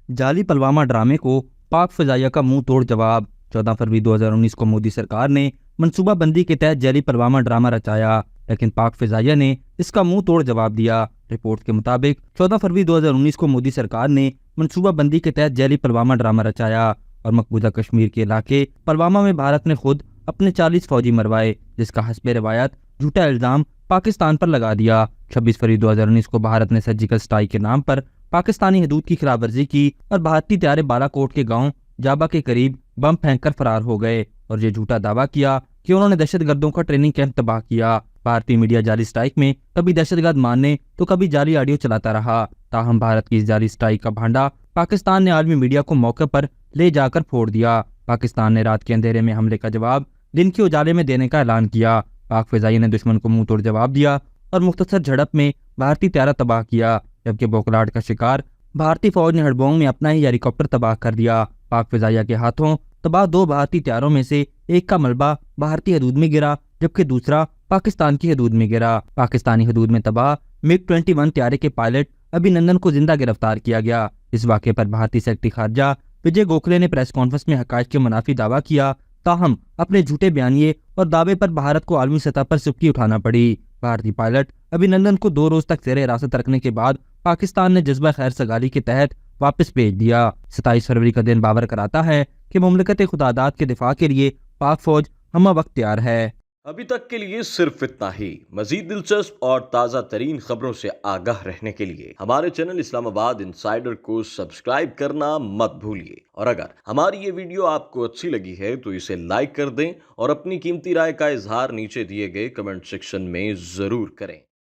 जाली पुलवामा ड्रामे को पाक फजाइया का मुंह तोड़ जवाब। 14 फरवरी 2019 को मोदी सरकार ने मनसूबाबंदी के तहत जाली पुलवामा ड्रामा रचाया, लेकिन पाक फजाइया ने इसका मुंह तोड़ जवाब दिया। रिपोर्ट के मुताबिक 14 फरवरी 2019 को मोदी सरकार ने मनसूबाबंदी के तहत जाली पुलवामा ड्रामा रचाया और मकबूजा कश्मीर के इलाके पुलवामा में भारत ने खुद अपने 40 फौजी मरवाए, जिसका हस्बे रिवायत झूठा इल्जाम पाकिस्तान पर लगा दिया। 26 फरवरी 2019 को भारत ने सर्जिकल स्ट्राइक के नाम पर पाकिस्तानी हदूद की खिलाफवर्जी की और भारतीय त्यारे बालाकोट के गांव जाबा के करीब बम फेंककर फरार हो गए और ये झूठा दावा किया कि उन्होंने दहशतगर्दों का ट्रेनिंग कैंप तबाह किया। भारतीय मीडिया जाली स्ट्राइक में कभी दहशतगर्द मानने तो कभी जाली ऑडियो चलाता रहा। ताहम भारत की इस जाली स्ट्राइक का भांडा पाकिस्तान ने आलमी मीडिया को मौके पर ले जाकर फोड़ दिया। पाकिस्तान ने रात के अंधेरे में हमले का जवाब दिन के उजाले में देने का ऐलान किया। पाक फिजाइया ने दुश्मन को मुंह तोड़ जवाब दिया और मुख्तसर झड़प में भारतीय त्यारा तबाह किया, जबकि बौखलाहट का शिकार भारतीय फौज ने हड़बोंग में अपना ही हेलीकॉप्टर तबाह कर दिया। पाक फिजाइया के हाथों तबाह 2 भारतीय त्यारों में से एक का मलबा भारतीय हदूद में गिरा, जबकि दूसरा पाकिस्तान की हदूद में गिरा। पाकिस्तानी हदूद में तबाह MiG-21 त्यारे के पायलट अभिनंदन को जिंदा गिरफ्तार किया गया। इस वाक़े पर भारतीय सेक्रेटरी खारजा विजय गोखले ने प्रेस कॉन्फ्रेंस में हक़ाइक़ के मुनाफी दावा किया। ताहम अपने झूठे बयानिए और दावे पर भारत को आलमी सतह पर सिक्की उठाना पड़ी। भारतीय पायलट अभिनंदन को 2 रोज तक ज़ेर हिरासत रखने के बाद पाकिस्तान ने जज्बा खैर सगाली के तहत वापस भेज दिया। 27 फरवरी का दिन बावर कराता है कि मुमलिकत खुदादाद के दिफा के लिए पाक फौज हम वक्त तैयार है। अभी तक के लिए सिर्फ इतना ही। मजीद दिलचस्प और ताज़ा तरीन खबरों से आगाह रहने के लिए हमारे चैनल इस्लामाबाद इंसाइडर को सब्सक्राइब करना मत भूलिए। और अगर हमारी ये वीडियो आपको अच्छी लगी है तो इसे लाइक कर दें और अपनी कीमती राय का इजहार नीचे दिए गए कमेंट सेक्शन में ज़रूर करें।